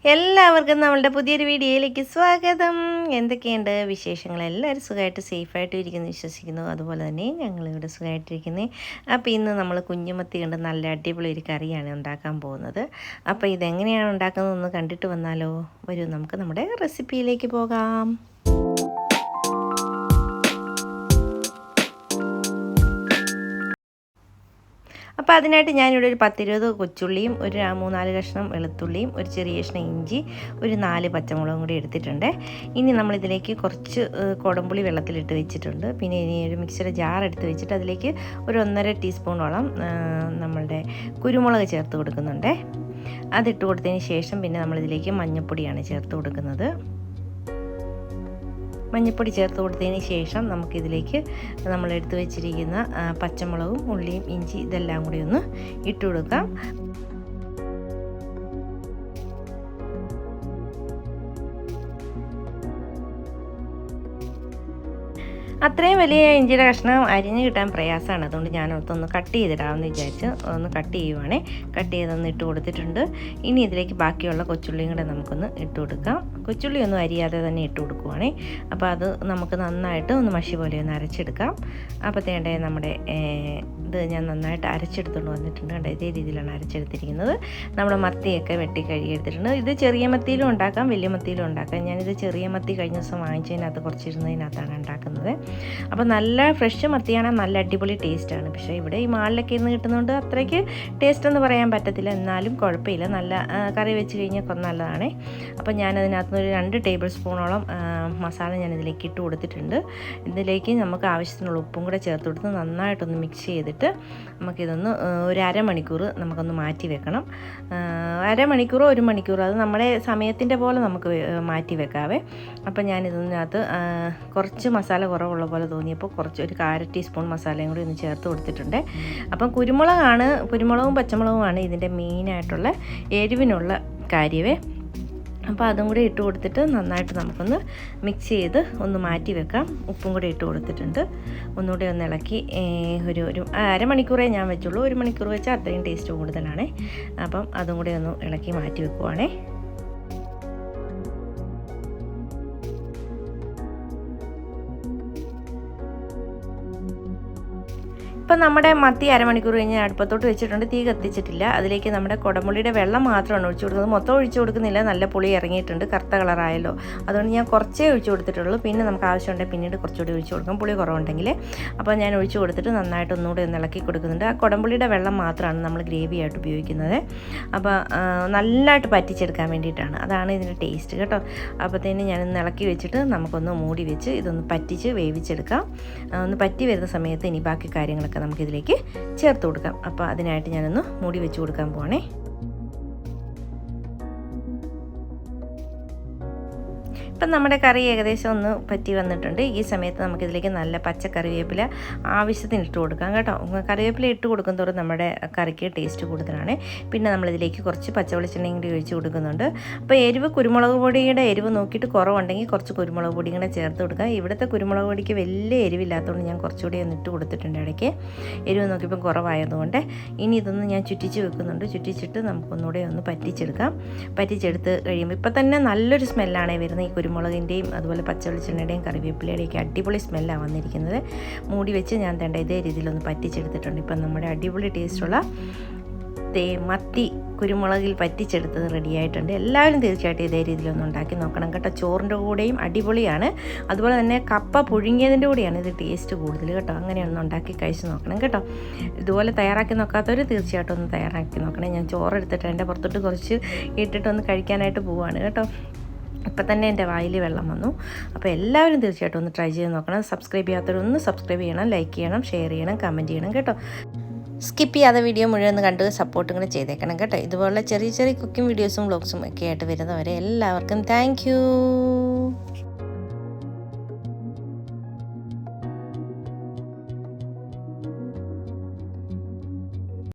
എല്ലാവർക്കും നമ്മളുടെ പുതിയൊരു വീഡിയോയിലേക്ക് സ്വാഗതം. എന്തൊക്കെയുണ്ട് വിശേഷങ്ങൾ? എല്ലാവരും സുഖമായിട്ട് സേഫായിട്ട് ഇരിക്കുന്നു വിശ്വസിക്കുന്നു. അതുപോലെ തന്നെ ഞങ്ങളിവിടെ സുഖമായിട്ടിരിക്കുന്നത്. അപ്പോൾ ഇന്ന് നമ്മൾ കുഞ്ഞുമത്തി കൊണ്ട് നല്ല അടിപൊളി ഒരു കറിയാണ് ഉണ്ടാക്കാൻ പോകുന്നത്. അപ്പോൾ ഇതെങ്ങനെയാണ് ഉണ്ടാക്കുന്നതെന്ന് കണ്ടിട്ട് വന്നാലോ? വരൂ, നമുക്ക് നമ്മുടെ റെസിപ്പിയിലേക്ക് പോകാം. അപ്പോൾ അതിനായിട്ട് ഞാനിവിടെ ഒരു 10-20 കൊച്ചുള്ളിയും ഒരു 3-4 കഷ്ണം വെളുത്തുള്ളിയും ഒരു ചെറിയ കഷ്ണം ഇഞ്ചി ഒരു 4 പച്ചമുളകും കൂടി എടുത്തിട്ടുണ്ട്. ഇനി നമ്മളിതിലേക്ക് കുറച്ച് കുടംപുളി വെള്ളത്തിലിട്ട് വെച്ചിട്ടുണ്ട്. പിന്നെ ഇനി ഒരു മിക്സിയുടെ ജാർ എടുത്ത് വെച്ചിട്ട് അതിലേക്ക് ഒരു 1.5 ടീസ്പൂണോളം നമ്മളുടെ കുരുമുളക് ചേർത്ത് കൊടുക്കുന്നുണ്ട്. അതിട്ട് കൊടുത്തതിന് ശേഷം പിന്നെ നമ്മളിതിലേക്ക് മഞ്ഞൾപ്പൊടിയാണ് ചേർത്ത് കൊടുക്കുന്നത്. മഞ്ഞൾപ്പൊടി ചേർത്ത് കൊടുത്തതിന് ശേഷം നമുക്കിതിലേക്ക് നമ്മൾ എടുത്തു വെച്ചിരിക്കുന്ന പച്ചമുളകും ഉള്ളിയും ഇഞ്ചി ഇതെല്ലാം കൂടി ഒന്ന് ഇട്ട് കൊടുക്കാം. അത്രയും വലിയ ഇഞ്ചിയുടെ കഷ്ണം അരിഞ്ഞ് കിട്ടാൻ പ്രയാസമാണ്. അതുകൊണ്ട് ഞാനൊന്ന് കട്ട് ചെയ്തിടാമെന്ന് വിചാരിച്ച് ഒന്ന് കട്ട് ചെയ്യുവാണേ. കട്ട് ചെയ്തൊന്ന് ഇട്ട് കൊടുത്തിട്ടുണ്ട്. ഇനി ഇതിലേക്ക് ബാക്കിയുള്ള കൊച്ചുള്ളിയും കൂടെ നമുക്കൊന്ന് ഇട്ട് കൊടുക്കാം. കൊച്ചുള്ളി ഒന്നും അരിയാതെ തന്നെ ഇട്ട് കൊടുക്കുവാണേ. അപ്പോൾ അത് നമുക്ക് നന്നായിട്ട് ഒന്ന് മഷി പോലെ ഒന്ന് അരച്ചെടുക്കാം. അപ്പോഴത്തേണ്ടേ നമ്മുടെ ഇത് ഞാൻ നന്നായിട്ട് അരച്ചെടുത്തുകൊണ്ട് വന്നിട്ടുണ്ട്. കണ്ടോ, ഇതേ രീതിയിലാണ് അരച്ചെടുത്തിരിക്കുന്നത്. നമ്മുടെ മത്തിയൊക്കെ വെട്ടി കഴുകിയെടുത്തിട്ടുണ്ട്. ഇത് ചെറിയ മത്തിയിലും ഉണ്ടാക്കാം, വലിയ മത്തിയിലും ഉണ്ടാക്കാം. ഞാനിത് ചെറിയ മത്തി കഴിഞ്ഞ ദിവസം വാങ്ങിച്ചതിനകത്ത് കുറച്ചിരുന്നതിനകത്താണ് ഉണ്ടാക്കുന്നത്. അപ്പോൾ നല്ല ഫ്രഷ് മത്തിയാണ്, നല്ല അടിപൊളി ടേസ്റ്റാണ്. പക്ഷേ ഇവിടെ ഈ മാളിലൊക്കെ ഇരുന്ന് കിട്ടുന്നതുകൊണ്ട് അത്രയ്ക്ക് ടേസ്റ്റ് എന്ന് പറയാൻ പറ്റത്തില്ല. എന്നാലും കുഴപ്പമില്ല, നല്ല കറി വെച്ച് കഴിഞ്ഞാൽ നല്ലതാണ്. അപ്പോൾ ഞാനതിനകത്ത് ഒരു 2 ടേബിൾ സ്പൂണോളം മസാല ഞാനിതിലേക്ക് ഇട്ട് കൊടുത്തിട്ടുണ്ട്. ഇതിലേക്ക് നമുക്ക് ആവശ്യത്തിനുള്ള ഉപ്പും കൂടെ ചേർത്ത് കൊടുത്ത് നന്നായിട്ടൊന്ന് മിക്സ് ചെയ്തിട്ട് നമുക്കിതൊന്ന് ഒരു അരമണിക്കൂർ നമുക്കൊന്ന് മാറ്റി വെക്കണം. അരമണിക്കൂറോ 1 മണിക്കൂറോ അത് നമ്മുടെ സമയത്തിൻ്റെ പോലെ നമുക്ക് മാറ്റി വെക്കാവേ. അപ്പോൾ ഞാനിതിനകത്ത് കുറച്ച് മസാല കുറവുള്ള പോലെ തോന്നിയപ്പോൾ ഒരു 1/4 ടീസ്പൂൺ മസാലയും കൂടി ഒന്ന് ചേർത്ത് കൊടുത്തിട്ടുണ്ട്. അപ്പം കുരുമുളകും പച്ചമുളകുമാണ് ഇതിൻ്റെ മെയിനായിട്ടുള്ള എരിവിനുള്ള കാര്യമേ. അപ്പോൾ അതും കൂടി ഇട്ട് കൊടുത്തിട്ട് നന്നായിട്ട് നമുക്കൊന്ന് മിക്സ് ചെയ്ത് ഒന്ന് മാറ്റി വെക്കാം. ഉപ്പും കൂടി ഇട്ട് കൊടുത്തിട്ടുണ്ട്. ഒന്നുകൂടി ഒന്ന് ഇളക്കി ഒരു അരമണിക്കൂറേ ഞാൻ വെച്ചുള്ളൂ. 1 മണിക്കൂർ വെച്ചാൽ അത്രയും ടേസ്റ്റ് കൂടുതലാണ്. അപ്പം അതും കൂടി ഒന്ന് ഇളക്കി മാറ്റി വെക്കുവാണേ. ഇപ്പം നമ്മുടെ മത്തി അരമണിക്കൂർ കഴിഞ്ഞ് അടുപ്പത്തോട്ട് വെച്ചിട്ടുണ്ട്. തീ കത്തിച്ചിട്ടില്ല. അതിലേക്ക് നമ്മുടെ കുടംപുളിയുടെ വെള്ളം മാത്രമാണ് ഒഴിച്ചു കൊടുക്കുന്നത്. മൊത്തം ഒഴിച്ചു കൊടുക്കുന്നില്ല. നല്ല പുളി ഇറങ്ങിയിട്ടുണ്ട്, കറുത്ത കളറായല്ലോ. അതുകൊണ്ട് ഞാൻ കുറച്ചേ ഒഴിച്ചു കൊടുത്തിട്ടുള്ളൂ. പിന്നെ നമുക്ക് ആവശ്യമുണ്ടെങ്കിൽ പിന്നീട് കുറച്ചുകൂടി ഒഴിച്ചു കൊടുക്കാം, പുളി കുറവുണ്ടെങ്കിൽ. അപ്പോൾ ഞാൻ ഒഴിച്ചു കൊടുത്തിട്ട് നന്നായിട്ട് ഒന്നുകൂടി ഒന്ന് ഇളക്കി കൊടുക്കുന്നുണ്ട്. ആ കുടംപുളിയുടെ വെള്ളം മാത്രമാണ് നമ്മൾ ഗ്രേവി ആയിട്ട് ഉപയോഗിക്കുന്നത്. അപ്പോൾ നല്ലതായിട്ട് പറ്റിച്ചെടുക്കാൻ വേണ്ടിയിട്ടാണ്. അതാണ് ഇതിൻ്റെ ടേസ്റ്റ് കേട്ടോ. അപ്പോഴത്തേന് ഞാനൊന്ന് ഇളക്കി വെച്ചിട്ട് നമുക്കൊന്ന് മൂടി വെച്ച് ഇതൊന്ന് പറ്റിച്ച് വേവിച്ചെടുക്കാം. ഒന്ന് പറ്റി വരുന്ന സമയത്ത് ഇനി ബാക്കി കാര്യങ്ങളൊക്കെ നമുക്കിതിലേക്ക് ചേർത്ത് കൊടുക്കാം. അപ്പോൾ അതിനായിട്ട് ഞാനൊന്ന് മൂടി വെച്ച് കൊടുക്കാൻ പോവാണേ. ഇപ്പം നമ്മുടെ കറി ഏകദേശം ഒന്ന് പറ്റി വന്നിട്ടുണ്ട്. ഈ സമയത്ത് നമുക്കിതിലേക്ക് നല്ല പച്ചക്കറിവേപ്പില ആവശ്യത്തിന് ഇട്ട് കൊടുക്കാം കേട്ടോ. കറിവേപ്പില ഇട്ട് കൊടുക്കുന്നതോറും നമ്മുടെ കറിക്ക് ടേസ്റ്റ് കൂടുതലാണ്. പിന്നെ നമ്മളിതിലേക്ക് കുറച്ച് പച്ചവെളിച്ചെണ്ണയും കൂടി ഒഴിച്ച് കൊടുക്കുന്നുണ്ട്. അപ്പോൾ കുരുമുളക് പൊടിയുടെ എരിവ് നോക്കിയിട്ട് കുറവുണ്ടെങ്കിൽ കുറച്ച് കുരുമുളക് പൊടിയും കൂടെ ചേർത്ത് കൊടുക്കുക. ഇവിടുത്തെ കുരുമുളക് പൊടിക്ക് വലിയ എരിവില്ലാത്തതുകൊണ്ട് ഞാൻ കുറച്ചുകൂടി ഒന്ന് ഇട്ട് കൊടുത്തിട്ടുണ്ട് ഇടയ്ക്ക്. എരിവ് നോക്കിയപ്പോൾ കുറവായതുകൊണ്ട്. ഇനി ഇതൊന്ന് ഞാൻ ചുറ്റിച്ച് വെക്കുന്നുണ്ട്. ചുറ്റിച്ചിട്ട് നമുക്കൊന്നുകൂടെ ഒന്ന് പറ്റിച്ചെടുക്കാം. പറ്റിച്ചെടുത്ത് കഴിയുമ്പോൾ ഇപ്പം തന്നെ നല്ലൊരു സ്മെല്ലാണ് വരുന്നത്. ഈ കുരുമുളകിൻ്റെയും അതുപോലെ പച്ചവെളിച്ചെണ്ണയുടെയും കറിവേപ്പിലയുടെയൊക്കെ അടിപൊളി സ്മെല്ലാണ് വന്നിരിക്കുന്നത്. മൂടി വെച്ച് ഞാൻ ഇതേ രീതിയിലൊന്ന് പറ്റിച്ചെടുത്തിട്ടുണ്ട്. ഇപ്പം നമ്മുടെ അടിപൊളി ടേസ്റ്റുള്ള മത്തി കുരുമുളകിൽ പറ്റിച്ചെടുത്തത് റെഡിയായിട്ടുണ്ട്. എല്ലാവരും തീർച്ചയായിട്ടും ഇതേ രീതിയിലൊന്ന് ഉണ്ടാക്കി നോക്കണം കേട്ടോ. ചോറിൻ്റെ കൂടെയും അടിപൊളിയാണ്. അതുപോലെ തന്നെ കപ്പ പുഴുങ്ങിയതിൻ്റെ കൂടെയാണ് ഇത് ടേസ്റ്റ് കൂടുതൽ കേട്ടോ. അങ്ങനെയൊന്ന് ഉണ്ടാക്കി കഴിച്ച് നോക്കണം കേട്ടോ. ഇതുപോലെ തയ്യാറാക്കി നോക്കാത്തവർ തീർച്ചയായിട്ടും ഒന്ന് തയ്യാറാക്കി നോക്കണം. ഞാൻ ചോറെടുത്തിട്ട് എൻ്റെ പുറത്തോട്ട് കുറച്ച് ഇട്ടിട്ടൊന്ന് കഴിക്കാനായിട്ട് പോവുകയാണ് കേട്ടോ. ഇപ്പം തന്നെ എൻ്റെ വായിൽ വെള്ളം വന്നു. അപ്പോൾ എല്ലാവരും തീർച്ചയായിട്ടും ഒന്ന് ട്രൈ ചെയ്ത് നോക്കണം. സബ്സ്ക്രൈബ് ചെയ്യാത്തവരൊന്ന് സബ്സ്ക്രൈബ് ചെയ്യണം, ലൈക്ക് ചെയ്യണം, ഷെയർ ചെയ്യണം, കമൻറ്റ് ചെയ്യണം കേട്ടോ. സ്കിപ്പ് ചെയ്യാതെ വീഡിയോ മുഴുവൻ കണ്ട് സപ്പോർട്ടും കൂടെ ചെയ്തേക്കണം കേട്ടോ. ഇതുപോലുള്ള ചെറിയ ചെറിയ കുക്കിംഗ് വീഡിയോസും വ്ളോഗ്സും ഒക്കെ ആയിട്ട് വരുന്നവരെ എല്ലാവർക്കും താങ്ക് യു.